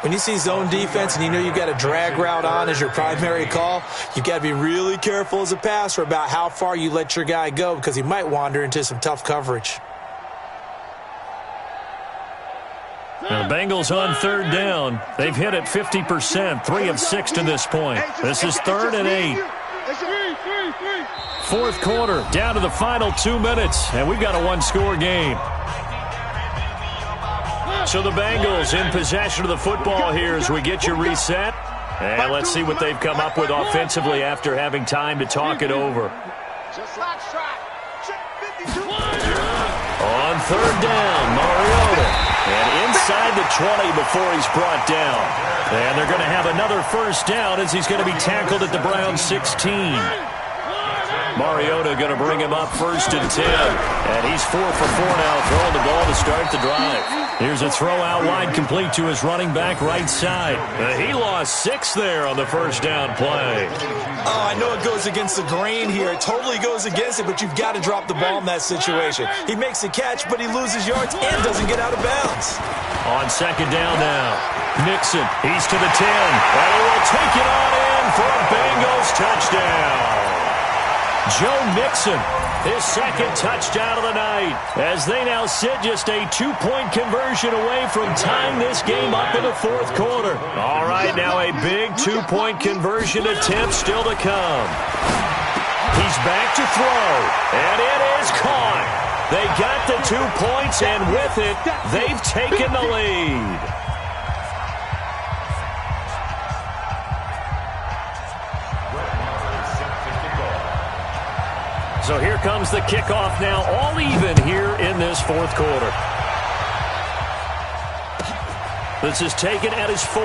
When you see zone defense and you know you've got a drag route on as your primary call, you've got to be really careful as a passer about how far you let your guy go because he might wander into some tough coverage. Now the Bengals on 3rd down. They've hit it 50%, 3 of 6 to this point. This is 3rd and 8. 4th quarter, down to the final 2 minutes, and we've got a 1-score game. So the Bengals in possession of the football here as we get you reset. And let's see what they've come up with offensively after having time to talk it over. On 3rd down, Mariota. And inside the 20 before he's brought down. And they're going to have another first down as he's going to be tackled at the Browns 16. Mariota going to bring him up 1st and 10. And he's 4 for 4 now, throwing the ball to start the drive. Here's a throw out wide complete to his running back right side. He lost 6 there on the first down play. Oh, I know it goes against the grain here. It totally goes against it, but you've got to drop the ball in that situation. He makes a catch, but he loses yards and doesn't get out of bounds. On 2nd down now, Mixon, he's to the 10. And he will take it on in for a Bengals touchdown. Joe Mixon, his 2nd touchdown of the night, as they now sit just a 2-point conversion away from tying this game up in the 4th quarter. All right, now a big 2-point conversion attempt still to come. He's back to throw, and it is caught. They got the 2 points, and with it, they've taken the lead. So here comes the kickoff now, all even here in this 4th quarter. This is taken at his 4.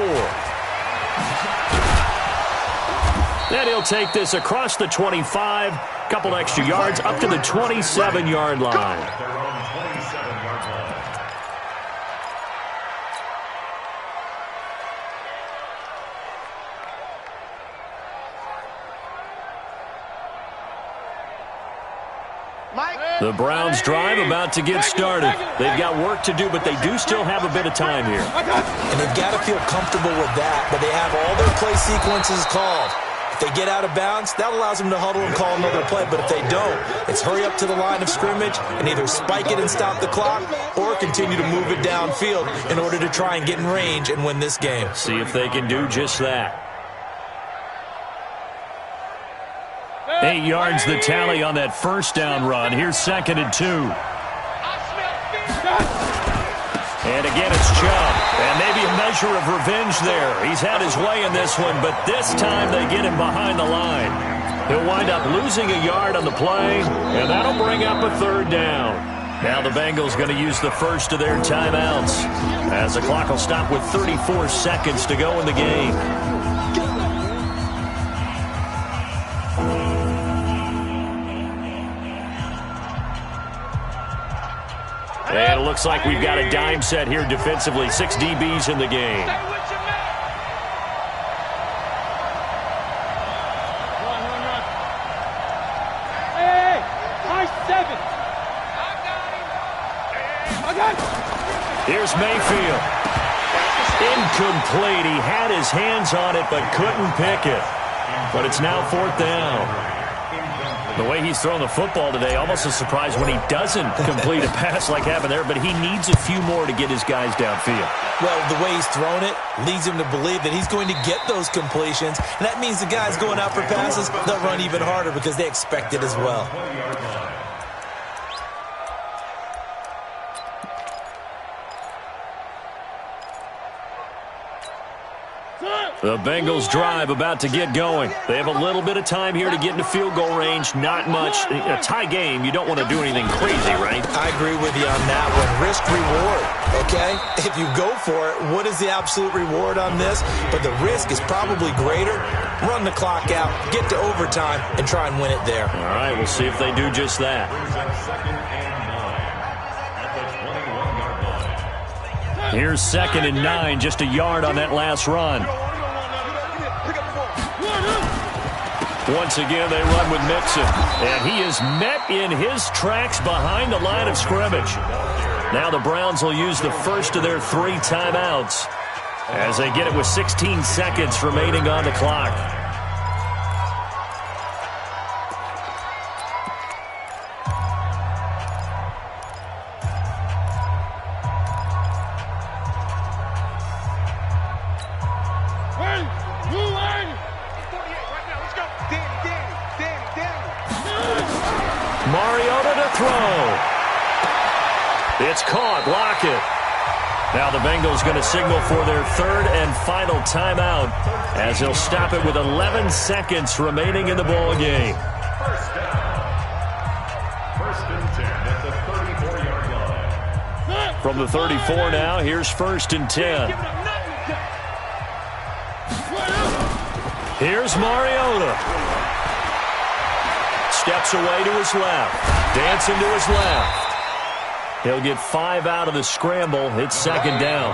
Then he'll take this across the 25, couple extra yards, up to the 27-yard line. The Browns drive about to get started. They've got work to do, but they do still have a bit of time here. And they've got to feel comfortable with that, but they have all their play sequences called. If they get out of bounds, that allows them to huddle and call another play. But if they don't, it's hurry up to the line of scrimmage and either spike it and stop the clock or continue to move it downfield in order to try and get in range and win this game. See if they can do just that. 8 yards the tally on that first down run. Here's 2nd and 2. And again, it's Chubb. And maybe a measure of revenge there. He's had his way in this one, but this time they get him behind the line. He'll wind up losing a yard on the play, and that'll bring up a 3rd down. Now the Bengals going to use the first of their timeouts, as the clock will stop with 34 seconds to go in the game. And it looks like we've got a dime set here defensively. 6 DBs in the game. Hey, high 7. Here's Mayfield. Incomplete. He had his hands on it but couldn't pick it. But it's now 4th down. The way he's thrown the football today, almost a surprise when he doesn't complete a pass like happened there, but he needs a few more to get his guys downfield. Well, the way he's thrown it leads him to believe that he's going to get those completions, and that means the guys going out for passes, they'll run even harder because they expect it as well. The Bengals drive about to get going. They have a little bit of time here to get into field goal range. Not much. In a tie game, you don't want to do anything crazy, right? I agree with you on that one. Risk reward, okay? If you go for it, what is the absolute reward on this? But the risk is probably greater. Run the clock out, get to overtime, and try and win it there. All right, we'll see if they do just that. Here's 2nd and 9, just a yard on that last run. Once again, they run with Mixon. And he is met in his tracks behind the line of scrimmage. Now the Browns will use the first of their 3 timeouts as they get it with 16 seconds remaining on the clock. It's caught. Block it. Now the Bengals going to signal for their 3rd and final timeout as they'll stop it with 11 seconds remaining in the ball game. First and 10 at the 34-yard line. From the 34 now, here's 1st and 10. Here's Mariota. Steps away to his left. Dancing to his left. He'll get 5 out of the scramble. It's 2nd down.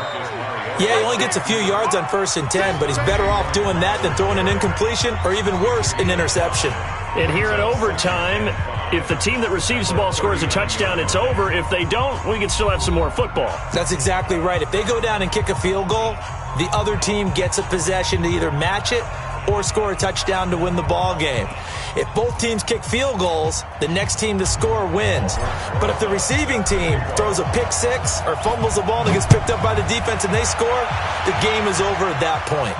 Yeah, he only gets a few yards on 1st and 10, but he's better off doing that than throwing an incompletion or even worse, an interception. And here in overtime, if the team that receives the ball scores a touchdown, it's over. If they don't, we can still have some more football. That's exactly right. If they go down and kick a field goal, the other team gets a possession to either match it or score a touchdown to win the ball game. If both teams kick field goals, the next team to score wins. But if the receiving team throws a pick six or fumbles the ball and it gets picked up by the defense and they score, the game is over at that point.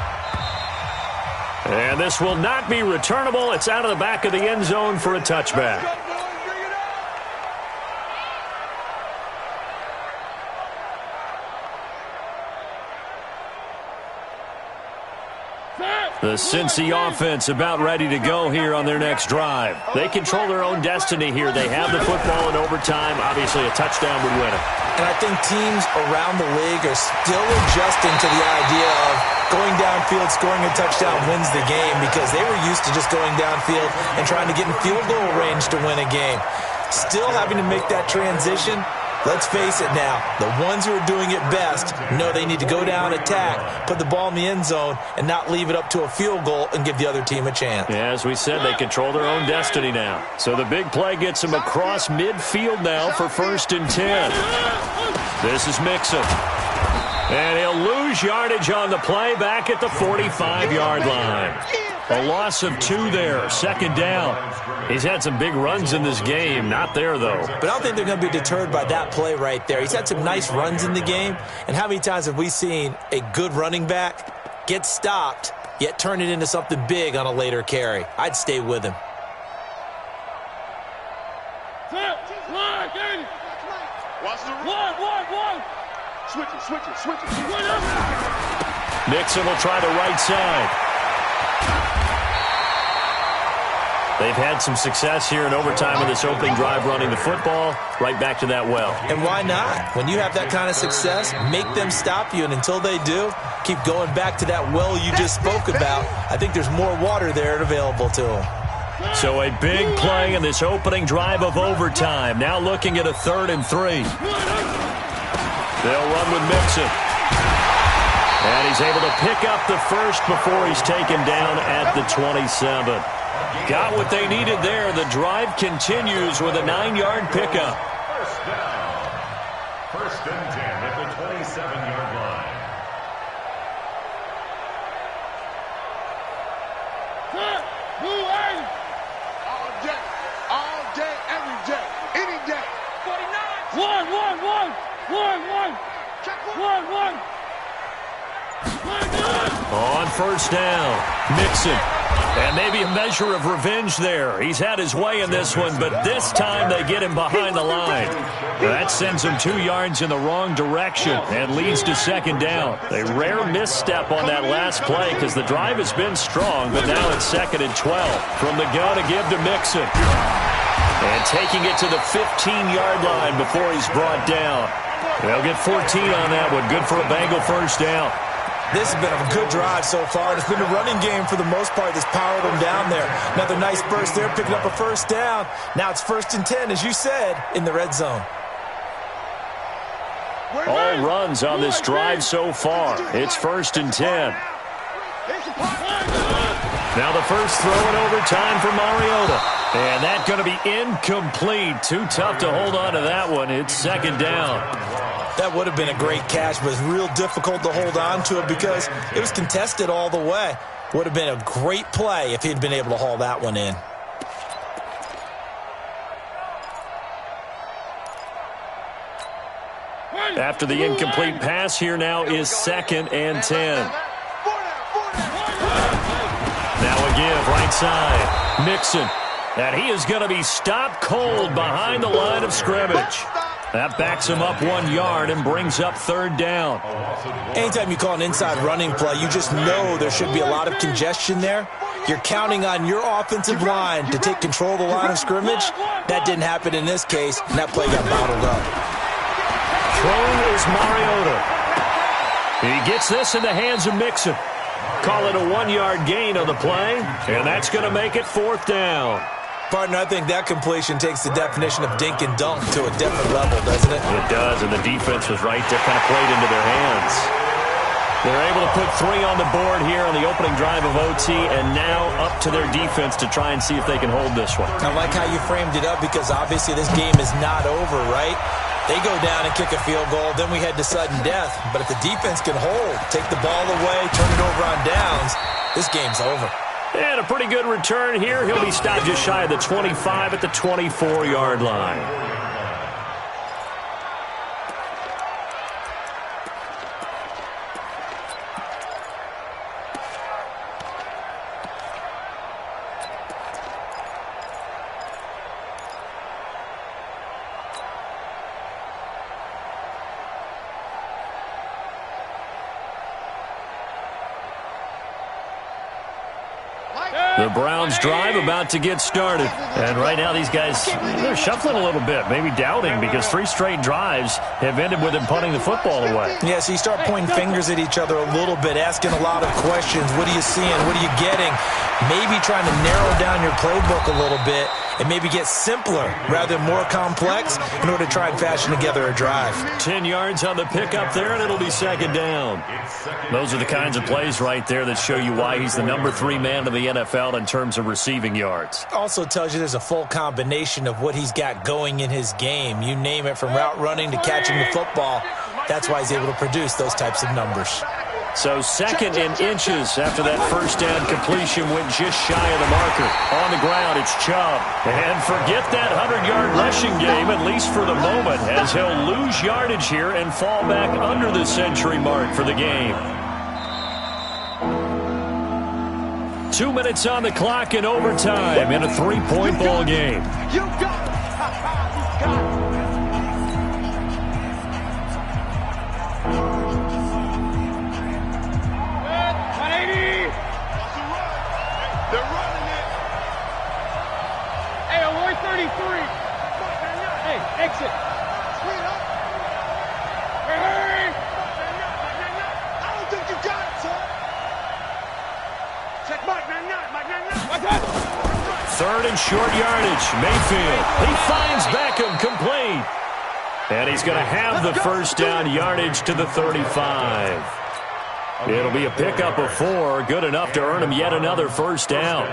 And this will not be returnable. It's out of the back of the end zone for a touchback. The Cincy offense about ready to go here on their next drive. They control their own destiny here. They have the football in overtime. Obviously, a touchdown would win it. And I think teams around the league are still adjusting to the idea of going downfield, scoring a touchdown wins the game because they were used to just going downfield and trying to get in field goal range to win a game. Still having to make that transition. Let's face it now, the ones who are doing it best know they need to go down, attack, put the ball in the end zone, and not leave it up to a field goal and give the other team a chance. Yeah, as we said, they control their own destiny now. So the big play gets them across midfield now for 1st and 10. This is Mixon. And he'll lose yardage on the play back at the 45-yard line. A loss of 2 there, second down. He's had some big runs in this game. Not there, though. But I don't think they're going to be deterred by that play right there. He's had some nice runs in the game. And how many times have we seen a good running back get stopped, yet turn it into something big on a later carry? I'd stay with him. Switch it. Mixon will try the right side. They've had some success here in overtime in this opening drive running the football. Right back to that well. And why not? When you have that kind of success, make them stop you. And until they do, keep going back to that well you just spoke about. I think there's more water there available to them. So a big play in this opening drive of overtime. Now looking at a 3rd and 3. They'll run with Mixon. And he's able to pick up the first before he's taken down at the 27. Got what they needed there. The drive continues with a 9-yard pickup. First down. 1st and 10 at the 27-yard line. All day, every day, any day. 49. One. On first down, Mixon. And maybe a measure of revenge there. He's had his way in this one, but this time they get him behind the line. That sends him 2 yards in the wrong direction and leads to second down. A rare misstep on that last play because the drive has been strong, but now it's 2nd and 12. From the gun to give to Mixon. And taking it to the 15-yard line before he's brought down. They'll get 14 on that one. Good for a Bengal first down. This has been a good drive so far. It's been a running game for the most part that's powered them down there. Another nice burst there, picking up a first down. Now it's 1st and 10, as you said, in the red zone. All runs on this drive so far. It's 1st and 10. Now the first throw in overtime for Mariota. And that's going to be incomplete. Too tough to hold on to that one. It's 2nd down. That would have been a great catch, but it's real difficult to hold on to it because it was contested all the way. Would have been a great play if he'd been able to haul that one in. After the incomplete pass, here now is 2nd and 10. Now a give, right side. Mixon. And he is going to be stopped cold behind the line of scrimmage. That backs him up 1 yard and brings up 3rd down. Anytime you call an inside running play, you just know there should be a lot of congestion there. You're counting on your offensive line to take control of the line of scrimmage. That didn't happen in this case, and that play got bottled up. Thrown is Mariota. He gets this in the hands of Mixon. Call it a 1-yard gain on the play, and that's going to make it 4th down. Partner, I think that completion takes the definition of dink and dunk to a different level, doesn't it? It does, and the defense was right there, kind of played into their hands. They're able to put 3 on the board here on the opening drive of OT, and now up to their defense to try and see if they can hold this one. I like how you framed it up because obviously this game is not over, right? They go down and kick a field goal, then we head to sudden death. But if the defense can hold, take the ball away, turn it over on downs, this game's over. And a pretty good return here. He'll be stopped just shy of the 25 at the 24-yard line. The Browns drive about to get started. And right now these guys, they're shuffling a little bit, maybe doubting, because 3 straight drives have ended with them punting the football away. Yeah, so you start pointing fingers at each other a little bit, asking a lot of questions. What are you seeing? What are you getting? Maybe trying to narrow down your playbook a little bit and maybe get simpler rather than more complex in order to try and fashion together a drive. 10 yards on the pickup there, and it'll be 2nd down. Those are the kinds of plays right there that show you why he's the number 3 man in the NFL in terms of receiving yards. Also tells you there's a full combination of what he's got going in his game. You name it, from route running to catching the football. That's why he's able to produce those types of numbers. So second in inches after that first down completion went just shy of the marker. On the ground, it's Chubb. And forget that 100-yard rushing game, at least for the moment, as he'll lose yardage here and fall back under the century mark for the game. 2 minutes on the clock in overtime in a 3-point ball game. You got it. You got it. They're running it. Hey, Aloy 33. Hey, exit. Sweet up. Hey. I don't think you got it, son. Check Mike 99. Mike 99. What's that? Third and short yardage. Mayfield. He finds Beckham complete. And he's going to have the first down yardage to the 35. It'll be a pickup of 4, good enough to earn him yet another first down.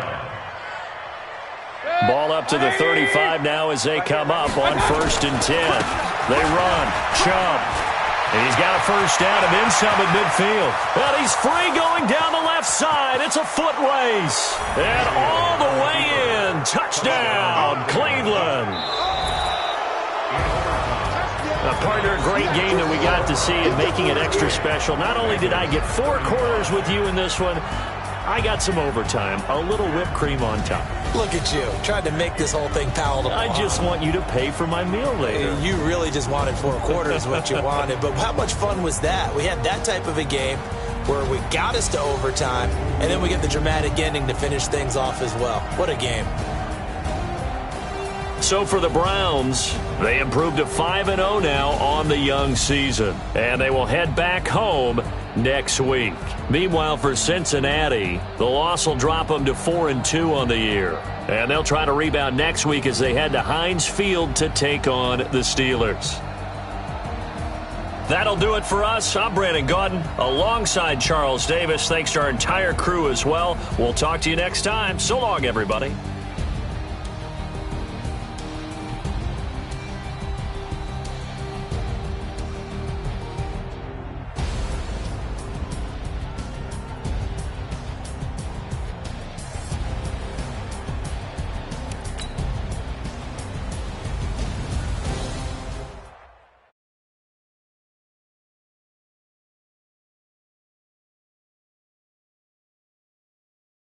Ball up to the 35 now as they come up on 1st and 10. They run. Chubb. And he's got a first down and then some at midfield. Well, he's free going down the left side. It's a foot race. And all the way in. Touchdown, Cleveland. Partner, a great game that we got to see and making it extra special. Not only did I get 4 quarters with you in this one, I got some overtime, a little whipped cream on top. Look at you, trying to make this whole thing palatable. I just want you to pay for my meal later. You really just wanted 4 quarters, what you wanted. But how much fun was that? We had that type of a game where we got us to overtime, and then we get the dramatic ending to finish things off as well. What a game. So for the Browns, they improved to 5-0 now on the young season. And they will head back home next week. Meanwhile, for Cincinnati, the loss will drop them to 4-2 on the year. And they'll try to rebound next week as they head to Heinz Field to take on the Steelers. That'll do it for us. I'm Brandon Gaudin alongside Charles Davis. Thanks to our entire crew as well. We'll talk to you next time. So long, everybody.